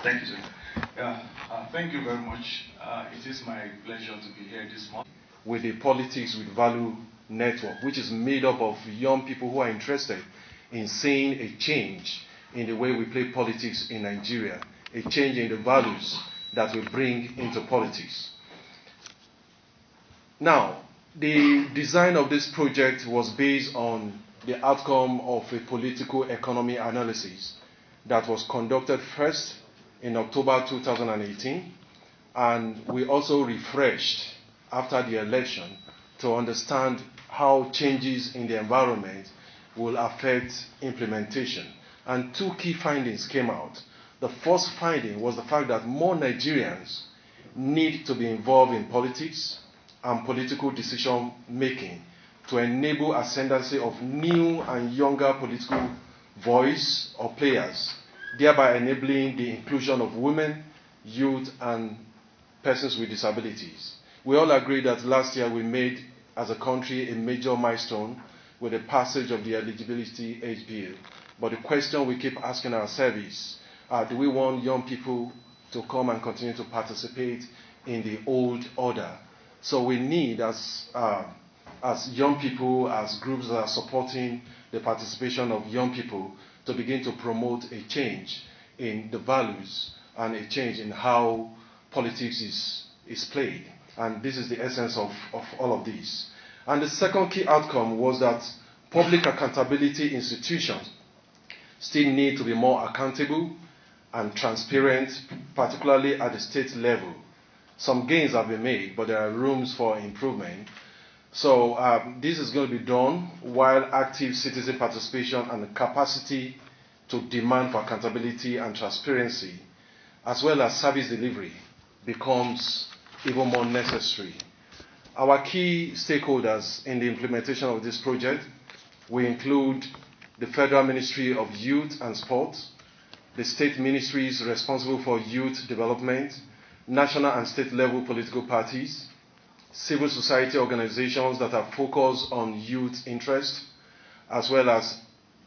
Thank you, sir. Thank you very much. It is my pleasure to be here this morning with the Politics with Value Network, which is made up of young people who are interested in seeing a change in the way we play politics in Nigeria, a change in the values that we bring into politics. Now, the design of this project was based on the outcome of a political economy analysis that was conducted first in October 2018, and we also refreshed after the election to understand how changes in the environment will affect implementation. And two key findings came out. The first finding was the fact that more Nigerians need to be involved in politics and political decision making to enable ascendancy of new and younger political voice or players, thereby enabling the inclusion of women, youth, and persons with disabilities. We all agree that last year we made, as a country, a major milestone with the passage of the eligibility age bill. But the question we keep asking ourselves is, do we want young people to come and continue to participate in the old order? So we need, as young people, as groups that are supporting the participation of young people, to begin to promote a change in the values and a change in how politics is played. And this is the essence of all of this. And the second key outcome was that public accountability institutions still need to be more accountable and transparent, particularly at the state level. Some gains have been made, but there are rooms for improvement. So this is going to be done while active citizen participation and the capacity to demand for accountability and transparency, as well as service delivery, becomes even more necessary. Our key stakeholders in the implementation of this project will include the Federal Ministry of Youth and Sports, the state ministries responsible for youth development, national and state level political parties, civil society organizations that are focused on youth interest, as well as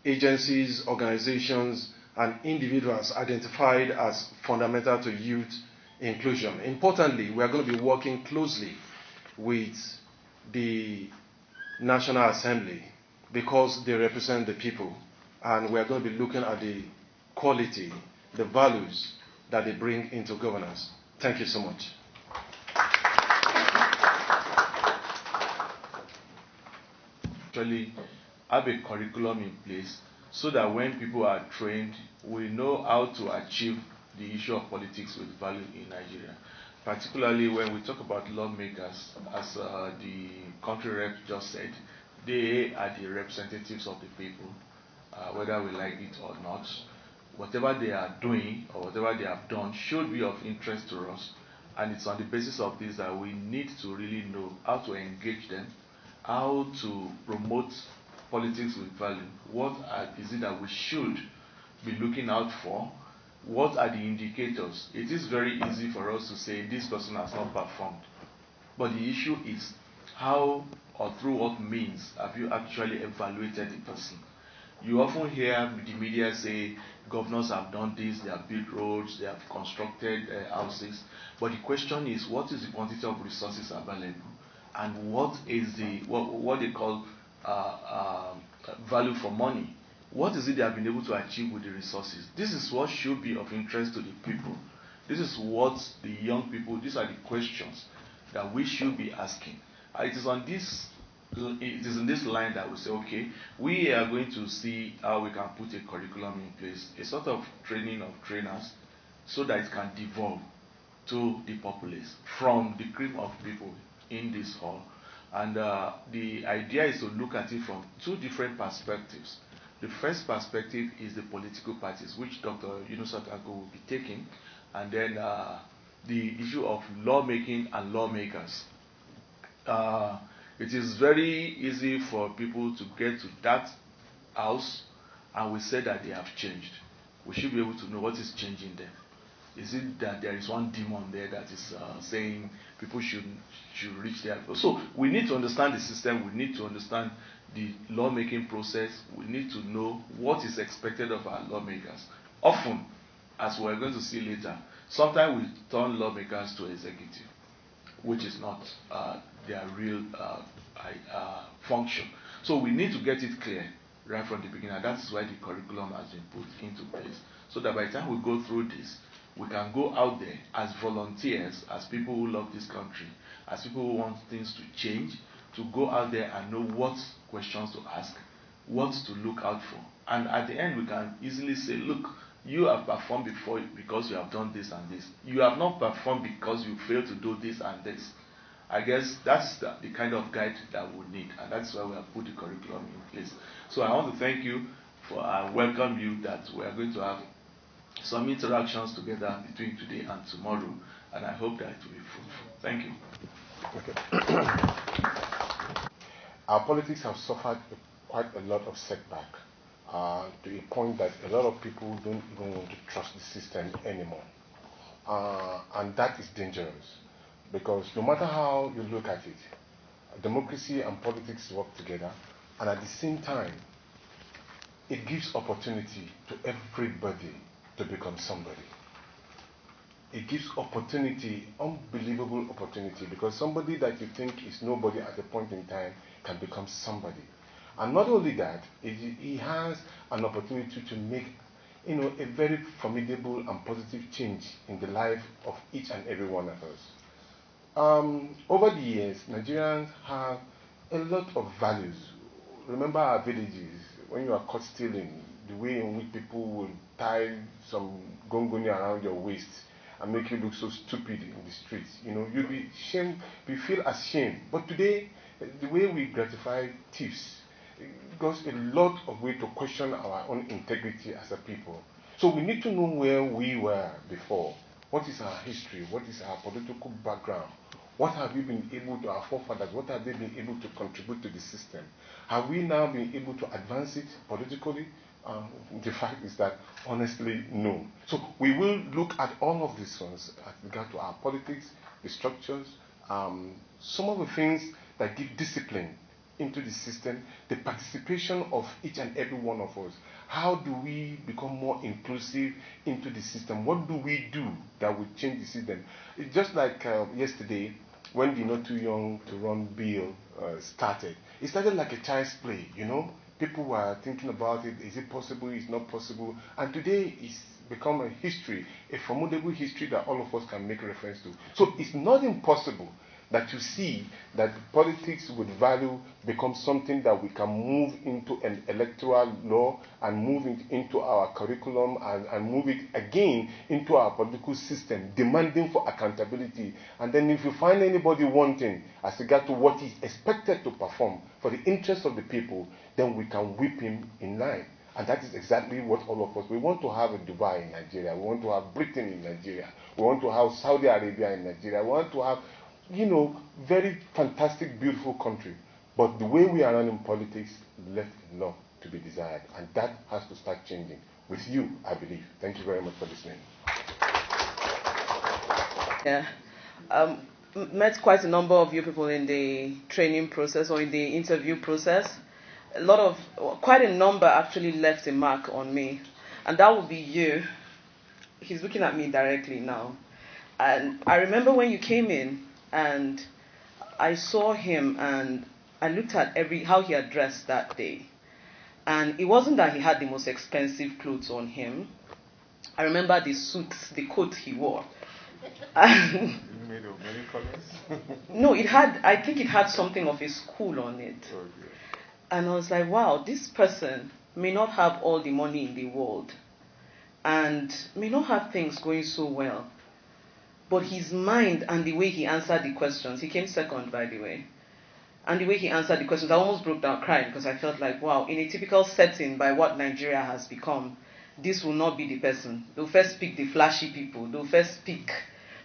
agencies, organizations, and individuals identified as fundamental to youth inclusion. Importantly, we are going to be working closely with the National Assembly because they represent the people, and we are going to be looking at the quality, the values that they bring into governance. Thank you so much. Actually have a curriculum in place so that when people are trained, we know how to achieve the issue of politics with value in Nigeria. Particularly when we talk about lawmakers, as the country rep just said, they are the representatives of the people, whether we like it or not. Whatever they are doing or whatever they have done should be of interest to us. And it's on the basis of this that we need to really know how to engage them, how to promote politics with value. What is it that we should be looking out for? What are the indicators? It is very easy for us to say this person has not performed. But the issue is how or through what means have you actually evaluated the person? You often hear the media say governors have done this, they have built roads, they have constructed houses. But the question is, what is the quantity of resources available? And what is the what they call value for money? What is it they have been able to achieve with the resources? This is what should be of interest to the people. This is what the young people, these are the questions that we should be asking. It is in this line that we say, okay, we are going to see how we can put a curriculum in place, a sort of training of trainers, so that it can devolve to the populace from the cream of people in this hall. And the idea is to look at it from two different perspectives. The first perspective is the political parties, which Dr. Yunusa Tanko will be taking, and then the issue of lawmaking and lawmakers. It is very easy for people to get to that house and we say that they have changed. We should be able to know what is changing them. Is it that there is one demon there that is saying people should reach there? So we need to understand the system, we need to understand the lawmaking process, we need to know what is expected of our lawmakers. Often, as we're going to see later, sometimes we turn lawmakers to executive, which is not their real function. So we need to get it clear right from the beginning, and that's why the curriculum has been put into place, so that by the time we go through this, we can go out there as volunteers, as people who love this country, as people who want things to change, to go out there and know what questions to ask, what to look out for. And at the end, we can easily say, look, you have performed before because you have done this and this. You have not performed because you failed to do this and this. I guess that's the kind of guide that we need, and that's why we have put the curriculum in place. So I want to thank you for, I welcome you that we are going to have some interactions together between today and tomorrow, and I hope that it will be fruitful. Thank you. Okay. Our politics have suffered quite a lot of setback to a point that a lot of people don't even want to trust the system anymore. And that is dangerous, because no matter how you look at it, democracy and politics work together, and at the same time, it gives opportunity to everybody to become somebody. It gives opportunity, unbelievable opportunity, because somebody that you think is nobody at a point in time can become somebody. And not only that, he has an opportunity to make, a very formidable and positive change in the life of each and every one of us. Over the years, Nigerians have a lot of values. Remember our villages, when you are caught stealing, the way in which people will tie some gongoni around your waist and make you look so stupid in the streets. You'll be ashamed, you feel ashamed. But today, the way we gratify thieves, it goes a lot of way to question our own integrity as a people. So we need to know where we were before. What is our history? What is our political background? What have we been able to, our forefathers, what have they been able to contribute to the system? Have we now been able to advance it politically? The fact is that, honestly, no. So we will look at all of these ones as regard to our politics, the structures, some of the things that give discipline into the system, the participation of each and every one of us. How do we become more inclusive into the system? What do we do that will change the system? It's just like yesterday, when the Not Too Young to Run bill started. It started like a child's play, People were thinking about it. Is it possible? Is it not possible? And today it's become a history, a formidable history that all of us can make reference to. So it's not impossible that you see that politics with value becomes something that we can move into an electoral law and move it into our curriculum and move it again into our political system, demanding for accountability. And then if you find anybody wanting as regard to what is expected to perform for the interest of the people, then we can whip him in line. And that is exactly what all of us, we want to have a Dubai in Nigeria, we want to have Britain in Nigeria, we want to have Saudi Arabia in Nigeria, we want to have very fantastic, beautiful country. But the way we are running politics left a lot to be desired. And that has to start changing. With you, I believe. Thank you very much for listening. Yeah. Met quite a number of you people in the training process or in the interview process. Quite a number actually left a mark on me. And that would be you. He's looking at me directly now. And I remember when you came in, and I saw him and I looked at how he had dressed that day. And it wasn't that he had the most expensive clothes on him. I remember the suits, the coat he wore. You made of many colors? No, I think it had something of a school on it. Oh, yeah. And I was like, wow, this person may not have all the money in the world and may not have things going so well. But his mind and the way he answered the questions, he came second, by the way. And the way he answered the questions, I almost broke down crying because I felt like, wow, in a typical setting by what Nigeria has become, this will not be the person. They'll first pick the flashy people. They'll first pick,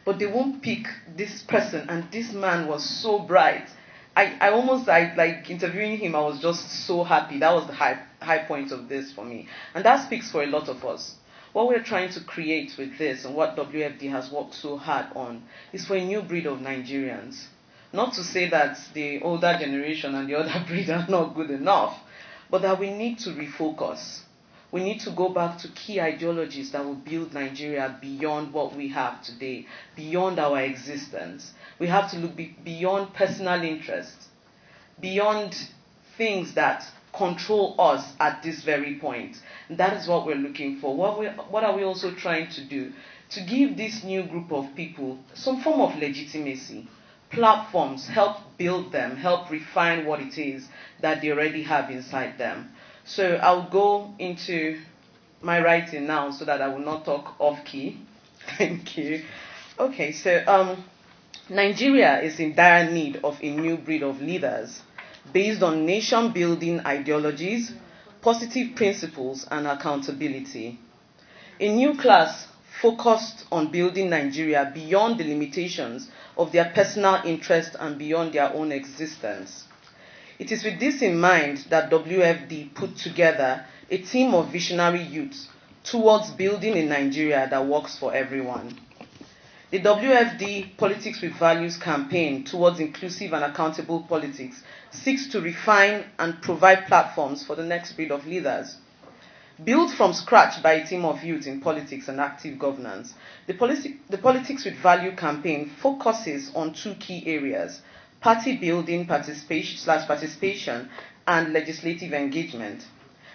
but they won't pick this person. And this man was so bright. I almost, like interviewing him, I was just so happy. That was the high point of this for me. And that speaks for a lot of us. What we're trying to create with this and what WFD has worked so hard on is for a new breed of Nigerians. Not to say that the older generation and the other breed are not good enough, but that we need to refocus. we need to go back to key ideologies that will build Nigeria beyond what we have today, beyond our existence. We have to look beyond personal interests, beyond things that control us at this very point. That is what we're looking for. What are we also trying to do? To give this new group of people some form of legitimacy, platforms, help build them, help refine what it is that they already have inside them. So I'll go into my writing now so that I will not talk off key. Thank you. Okay, so Nigeria is in dire need of a new breed of leaders based on nation-building ideologies, positive principles, and accountability. A new class focused on building Nigeria beyond the limitations of their personal interest and beyond their own existence. It is with this in mind that WFD put together a team of visionary youths towards building a Nigeria that works for everyone. The WFD Politics with Values campaign towards inclusive and accountable politics seeks to refine and provide platforms for the next breed of leaders. Built from scratch by a team of youth in politics and active governance, the Politics with Value campaign focuses on two key areas: party building, participation, and legislative engagement.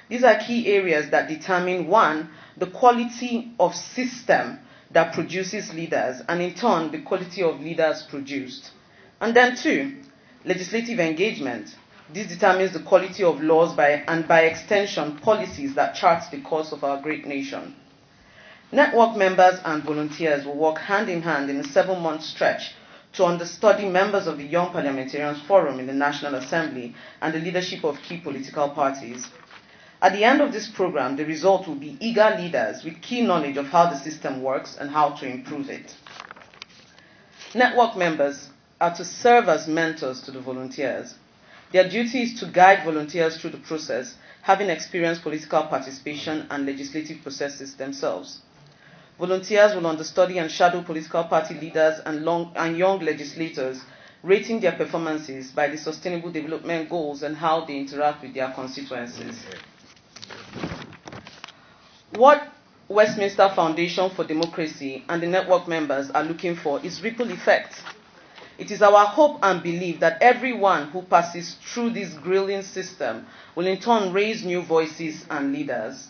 These are key areas that determine, one, the quality of system that produces leaders, and in turn, the quality of leaders produced. And then two, legislative engagement. This determines the quality of laws and by extension, policies that chart the course of our great nation. Network members and volunteers will work hand in hand in a 7-month stretch to understudy members of the Young Parliamentarians Forum in the National Assembly and the leadership of key political parties. At the end of this program, the result will be eager leaders with key knowledge of how the system works and how to improve it. Network members are to serve as mentors to the volunteers. Their duty is to guide volunteers through the process, having experienced political participation and legislative processes themselves. Volunteers will understudy and shadow political party leaders and young legislators, rating their performances by the Sustainable Development Goals and how they interact with their constituencies. What Westminster Foundation for Democracy and the network members are looking for is ripple effect. It is our hope and belief that everyone who passes through this grilling system will in turn raise new voices and leaders.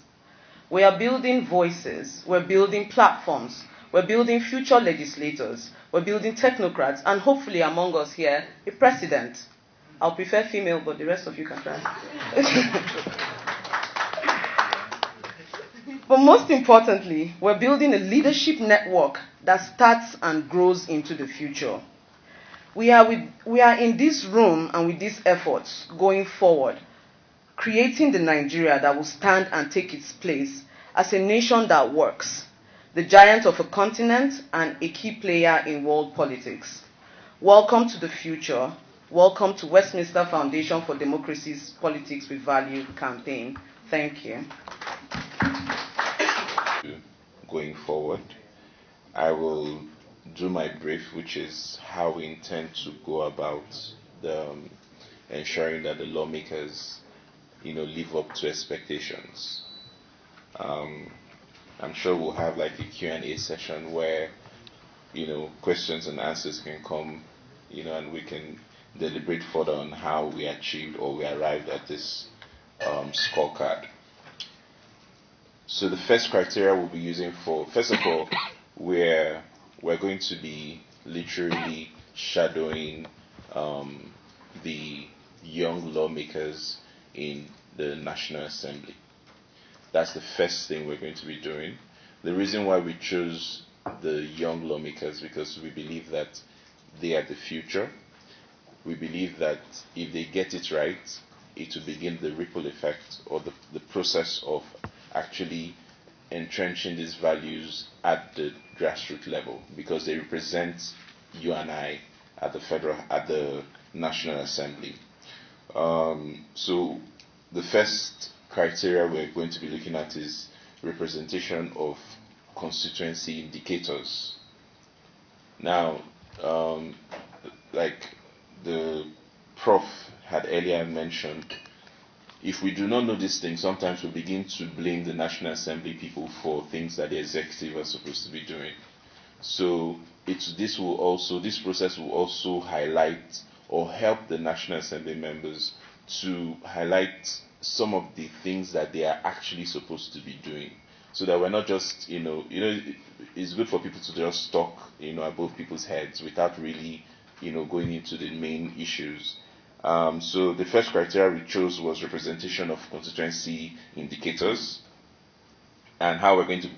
We are building voices, we're building platforms, we're building future legislators, we're building technocrats, and hopefully among us here, a president. I'll prefer female, but the rest of you can try. But most importantly, we're building a leadership network that starts and grows into the future. We are in this room and with these efforts going forward, creating the Nigeria that will stand and take its place as a nation that works, the giant of a continent and a key player in world politics. Welcome to the future. Welcome to Westminster Foundation for Democracy's Politics with Value campaign. Thank you. Going forward, I will do my brief, which is how we intend to go about ensuring that the lawmakers, live up to expectations. I'm sure we'll have like a Q&A session where, questions and answers can come, and we can deliberate further on how we achieved or we arrived at this scorecard. So the first criteria we'll be using first of all, we're going to be literally shadowing the young lawmakers in the National Assembly. That's the first thing we're going to be doing. The reason why we chose the young lawmakers, because we believe that they are the future. We believe that if they get it right, it will begin the ripple effect or the process of actually entrenching these values at the grassroots level, because they represent you and I at the National Assembly. So the first criteria we're going to be looking at is representation of constituency indicators. Now, like the Prof had earlier mentioned, if we do not know these things, sometimes we begin to blame the National Assembly people for things that the executive are supposed to be doing. So this process will also highlight or help the National Assembly members to highlight some of the things that they are actually supposed to be doing, so that we're not just, it's good for people to just talk, above people's heads without really, going into the main issues. So the first criteria we chose was representation of constituency indicators. And how we're going to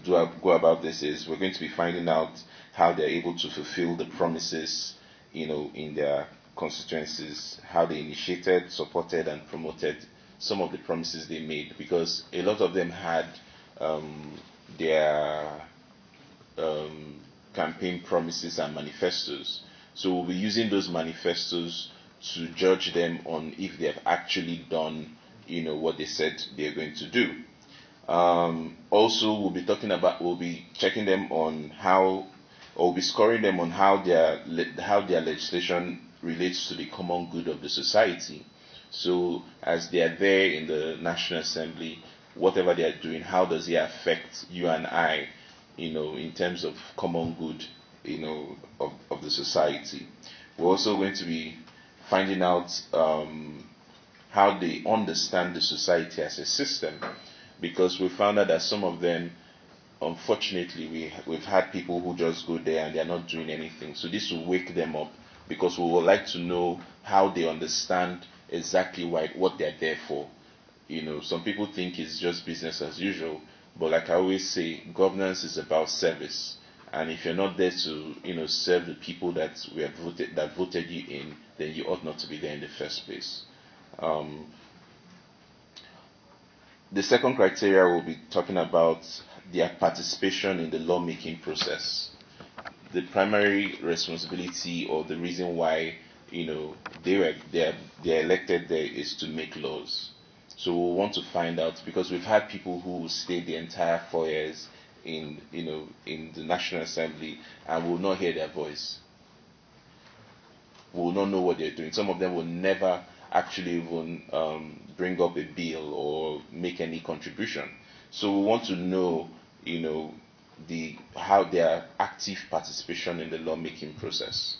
go about this is we're going to be finding out how they're able to fulfill the promises, in their constituencies, how they initiated, supported, and promoted some of the promises they made, because a lot of them had their campaign promises and manifestos. So we'll be using those manifestos to judge them on if they have actually done, what they said they're going to do. Also, we'll be checking them on we'll be scoring them on how their legislation relates to the common good of the society. So, as they are there in the National Assembly, whatever they are doing, how does it affect you and I, in terms of common good, of the society. We're also going to be finding out how they understand the society as a system, because we found out that some of them, unfortunately, we've had people who just go there and they're not doing anything. So this will wake them up, because we would like to know how they understand exactly what they're there for. Some people think it's just business as usual, but like I always say, governance is about service. And if you're not there to, serve the people that voted you in, then you ought not to be there in the first place. The second criteria we'll be talking about their participation in the lawmaking process. The primary responsibility, or the reason why they're elected there, is to make laws. So we'll want to find out, because we've had people who stayed the entire 4 years in the National Assembly and will not hear their voice. Will not know what they're doing. Some of them will never actually even bring up a bill or make any contribution. So we want to know, how their active participation in the lawmaking process,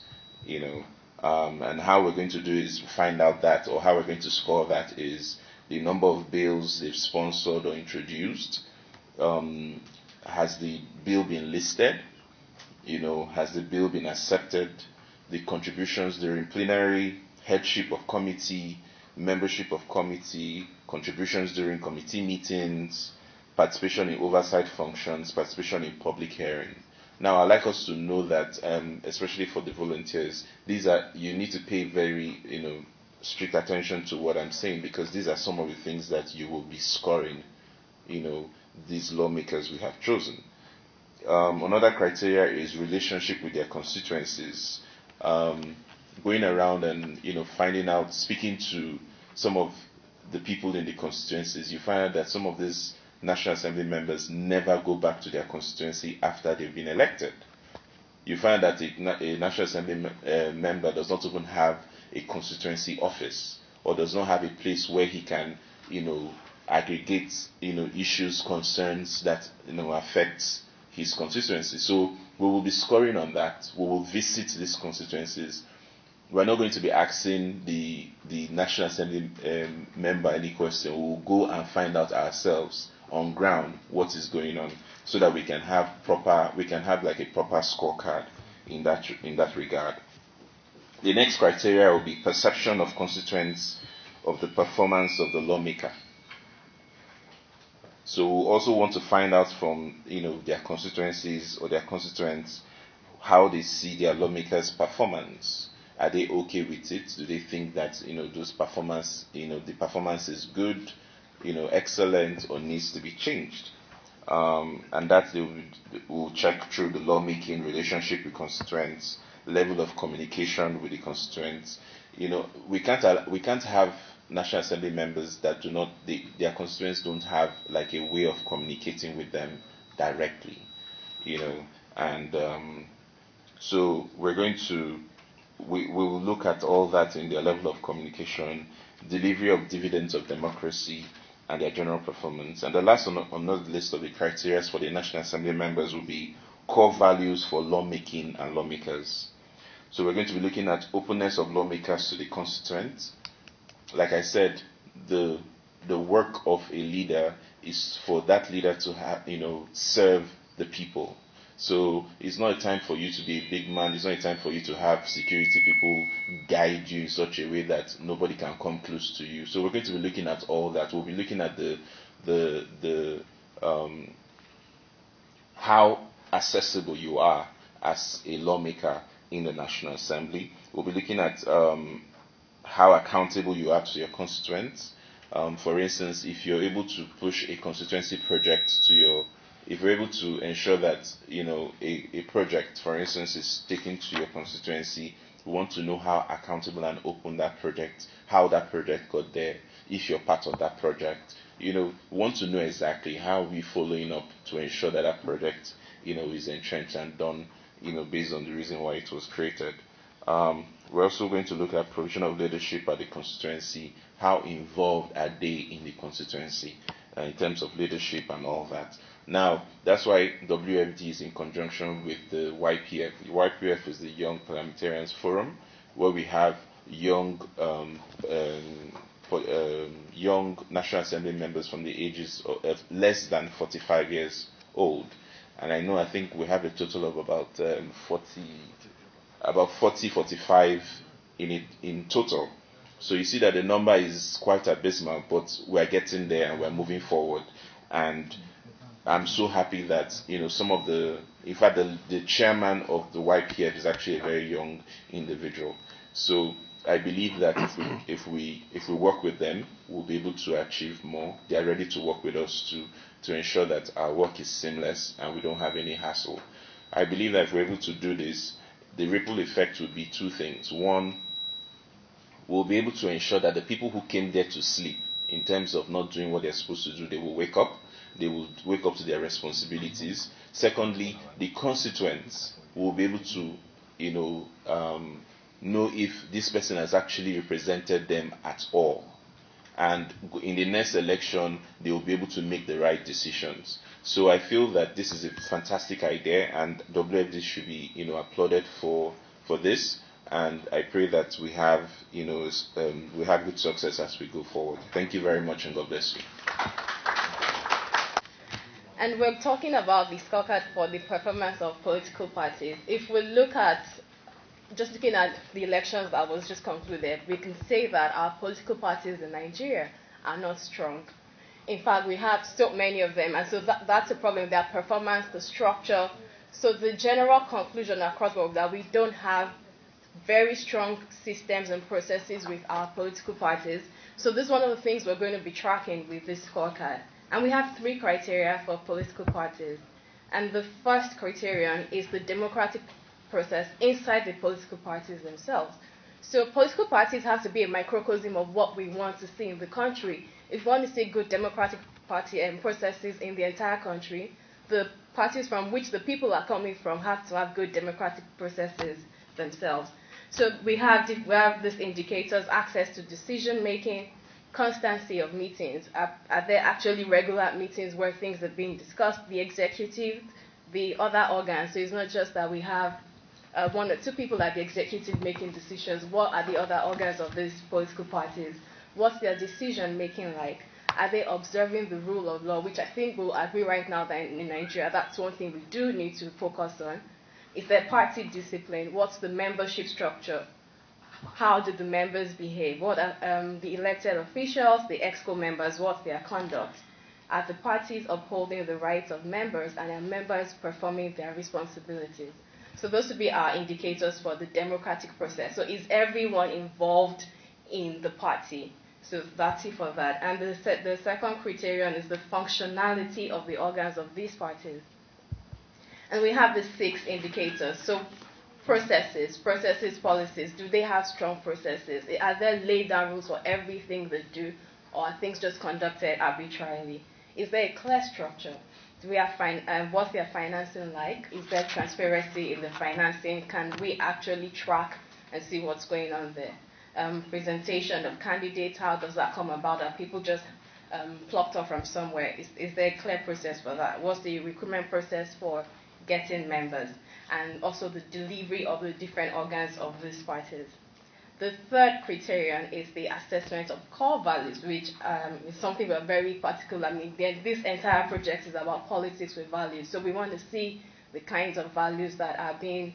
and how we're going to do is find out that, or how we're going to score that, is the number of bills they've sponsored or introduced. Has the bill been listed? Has the bill been accepted? The contributions during plenary, headship of committee, membership of committee, contributions during committee meetings, participation in oversight functions, participation in public hearing. Now, I'd like us to know that, especially for the volunteers, you need to pay very, strict attention to what I'm saying, because these are some of the things that you will be scoring, these lawmakers we have chosen. Another criteria is relationship with their constituencies. Going around and finding out, speaking to some of the people in the constituencies, you find out that some of these National Assembly members never go back to their constituency after they've been elected. You find that a National Assembly member does not even have a constituency office, or does not have a place where he can aggregate issues, concerns that affects his constituency. So we will be scoring on that. We will visit these constituencies. We're not going to be asking the National Assembly member any question. We will go and find out ourselves on ground what is going on, so that we can have like a proper scorecard in that regard. The next criteria will be perception of constituents of the performance of the lawmaker. So we also want to find out from their constituencies or their constituents how they see their lawmakers' performance. Are they okay with it? Do they think that those performance, the performance is good, excellent, or needs to be changed? And that they will check through the lawmaking, relationship with constituents, level of communication with the constituents. We can't have National Assembly members that their constituents don't have like a way of communicating with them directly, and so we're going to we will look at all that in their level of communication, delivery of dividends of democracy, and their general performance. And the last on the list of the criteria for the National Assembly members will be core values for lawmaking and lawmakers. So we're going to be looking at openness of lawmakers to the constituents. Like I said, the work of a leader is for that leader to have, serve the people. So it's not a time for you to be a big man. It's not a time for you to have security people guide you in such a way that nobody can come close to you. So we're going to be looking at all that. We'll be looking at the how accessible you are as a lawmaker in the National Assembly. We'll be looking at how accountable you are to your constituents. For instance, if you're able to push a constituency project if you're able to ensure that a project, for instance, is taken to your constituency, we want to know how accountable and open how that project got there. If you're part of that project, we want to know exactly how we're following up to ensure that that project, is entrenched and done, based on the reason why it was created. We're also going to look at provision of leadership at the constituency. How involved are they in the constituency in terms of leadership and all that? Now, that's why WFD is in conjunction with the YPF. The YPF is the Young Parliamentarians Forum, where we have young National Assembly members from the ages of less than 45 years old. And I think we have a total of about 45 in total. So you see that the number is quite abysmal, but we're getting there and we're moving forward. And I'm so happy that the chairman of the YPF is actually a very young individual. So I believe that if we work with them, we'll be able to achieve more. They are ready to work with us to ensure that our work is seamless and we don't have any hassle. I believe that if we're able to do this, the ripple effect would be two things. One, we'll be able to ensure that the people who came there to sleep, in terms of not doing what they're supposed to do, they will wake up. They will wake up to their responsibilities. Secondly, the constituents will be able to, know if this person has actually represented them at all. And in the next election, they will be able to make the right decisions. So I feel that this is a fantastic idea, and WFD should be, applauded for this. And I pray that we have good success as we go forward. Thank you very much, and God bless you. And we're talking about the scorecard for the performance of political parties. If we look at, just looking at the elections that was just concluded, we can say that our political parties in Nigeria are not strong. In fact, we have so many of them, and so that's a problem, their performance, the structure. So the general conclusion across the board that we don't have very strong systems and processes with our political parties. So this is one of the things we're going to be tracking with this scorecard. And we have 3 criteria for political parties. And the first criterion is the democratic process inside the political parties themselves. So political parties have to be a microcosm of what we want to see in the country. If we want to see good democratic party and processes in the entire country, the parties from which the people are coming from have to have good democratic processes themselves. So we have these indicators: access to decision making, constancy of meetings. Are there actually regular meetings where things are being discussed? The executive, the other organs. So it's not just that we have 1 or 2 people at the executive making decisions. What are the other organs of these political parties? What's their decision making like? Are they observing the rule of law? Which I think we'll agree right now that in Nigeria, that's one thing we do need to focus on. Is there party discipline? What's the membership structure? How do the members behave? What are the elected officials, the EXCO members, what's their conduct? Are the parties upholding the rights of members, and are members performing their responsibilities? So those would be our indicators for the democratic process. So is everyone involved in the party? So that's it for that. And the second criterion is the functionality of the organs of these parties. And we have the 6 indicators. So processes, policies. Do they have strong processes? Are there laid down rules for everything they do, or are things just conducted arbitrarily? Is there a clear structure? Do we have what's their financing like? Is there transparency in the financing? Can we actually track and see what's going on there. Presentation of candidates, how does that come about? Are people just plucked off from somewhere? Is there a clear process for that? What's the recruitment process for getting members? And also the delivery of the different organs of these parties. The third criterion is the assessment of core values, which is something we're very particular. I mean, this entire project is about politics with values. So we want to see the kinds of values that are being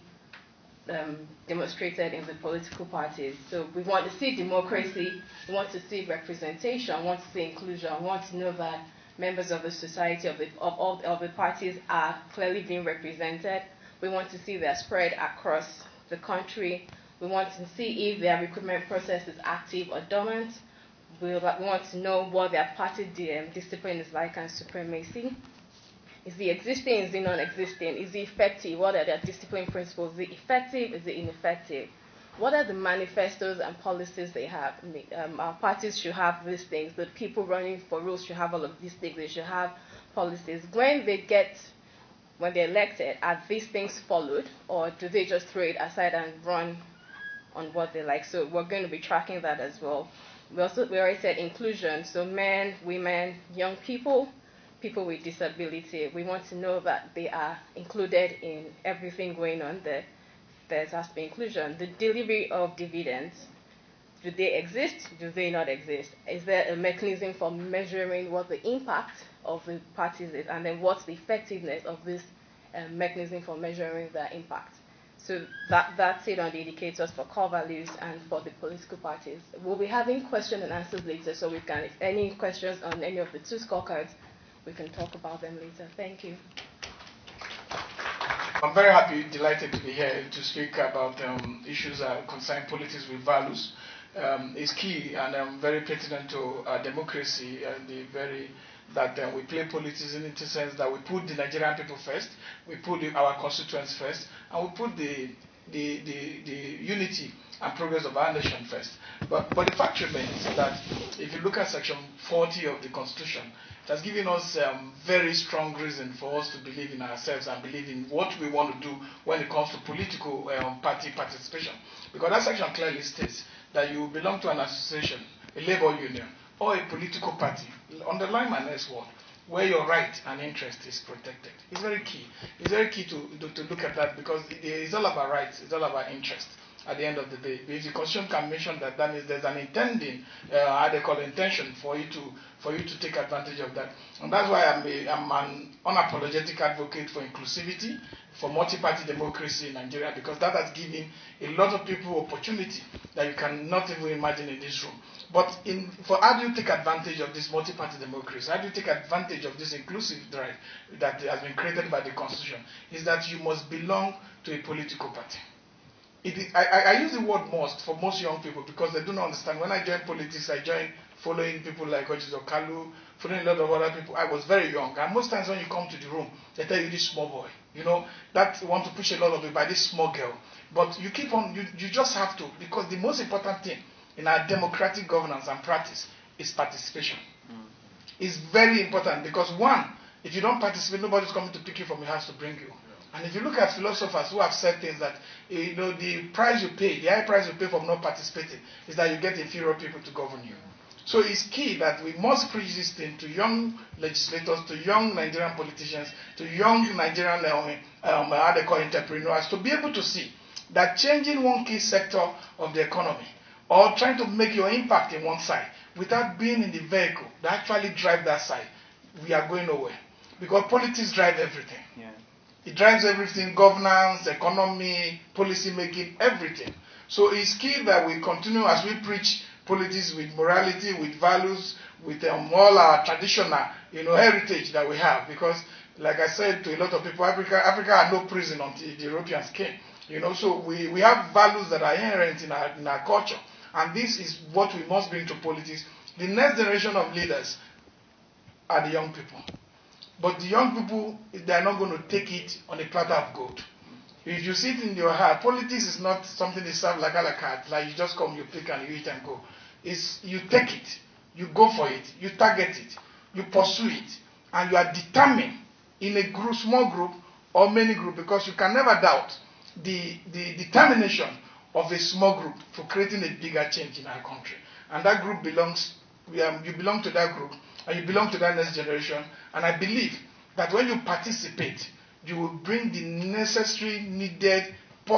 demonstrated in the political parties. So we want to see democracy, we want to see representation, we want to see inclusion, we want to know that members of the society of all of the parties are clearly being represented. We want to see their spread across the country. We want to see if their recruitment process is active or dormant. We want to know what their party discipline is like and supremacy. Is it existing? Is it non-existing? Is it effective? What are their discipline principles? Is it effective? Is it ineffective? What are the manifestos and policies they have? Our parties should have these things. The people running for roles should have all of these things. They should have policies. When they're elected, are these things followed, or do they just throw it aside and run on what they like? So we're going to be tracking that as well. We already said inclusion. So men, women, young people, people with disability. We want to know that they are included in everything going on there. There has to be inclusion. The delivery of dividends. Do they exist? Do they not exist? Is there a mechanism for measuring what the impact of the parties is, and then what's the effectiveness of this mechanism for measuring their impact? So that's it on the indicators for core values and for the political parties. We'll be having question and answers later, so we can, if any questions on any of the two scorecards, we can talk about them later. Thank you. I'm very happy, delighted to be here to speak about issues that concern politics with values. It's key and very pertinent to our democracy and that we play politics in the sense that we put the Nigerian people first, we put our constituents first, and we put the unity and progress of our nation first. But the fact remains that if you look at Section 40 of the Constitution, it has given us very strong reason for us to believe in ourselves and believe in what we want to do when it comes to political party participation. Because that section clearly states that you belong to an association, a labor union, or a political party, underline my next word, where your right and interest is protected. It's very key. It's very key to look at that, because it's all about rights, it's all about interest at the end of the day. If the Constitution can mention that, that means there's an intention for you to take advantage of that. And that's why I'm an unapologetic advocate for inclusivity, for multi-party democracy in Nigeria, because that has given a lot of people opportunity that you cannot even imagine in this room. But for how do you take advantage of this multi-party democracy? How do you take advantage of this inclusive drive that has been created by the Constitution? Is that you must belong to a political party. I use the word most for most young people because they do not understand. When I joined politics, I joined following people like Ojizo Kalu, following a lot of other people. I was very young, and most times when you come to the room, they tell you this small boy, that want to push a lot of it by this small girl. But you keep on, you just have to, because the most important thing in our democratic governance and practice is participation. It's very important because one, if you don't participate, nobody's coming to pick you from your house to bring you. And if you look at philosophers who have said things that, the price you pay, the high price you pay for not participating is that you get inferior people to govern you. So it's key that we must preach this thing to young legislators, to young Nigerian politicians, to young Nigerian entrepreneurs, to be able to see that changing one key sector of the economy or trying to make your impact in one side without being in the vehicle that actually drive that side, we are going nowhere. Because politics drive everything. Yeah. It drives everything, governance, economy, policy making, everything. So it's key that we continue as we preach politics with morality, with values, with all our traditional, heritage that we have. Because, like I said to a lot of people, Africa had no prison until the Europeans came. So we have values that are inherent in our culture. And this is what we must bring to politics. The next generation of leaders are the young people. But the young people, they are not going to take it on a platter of gold. If you see it in your heart, politics is not something they serve like a la carte, like you just come, you pick and you eat and go. It's you take it, you go for it, you target it, you pursue it, and you are determined in a group, small group or many group, because you can never doubt the determination of a small group for creating a bigger change in our country. And that group belongs, you belong to that group, and you belong to that next generation. And I believe that when you participate, you will bring the necessary, needed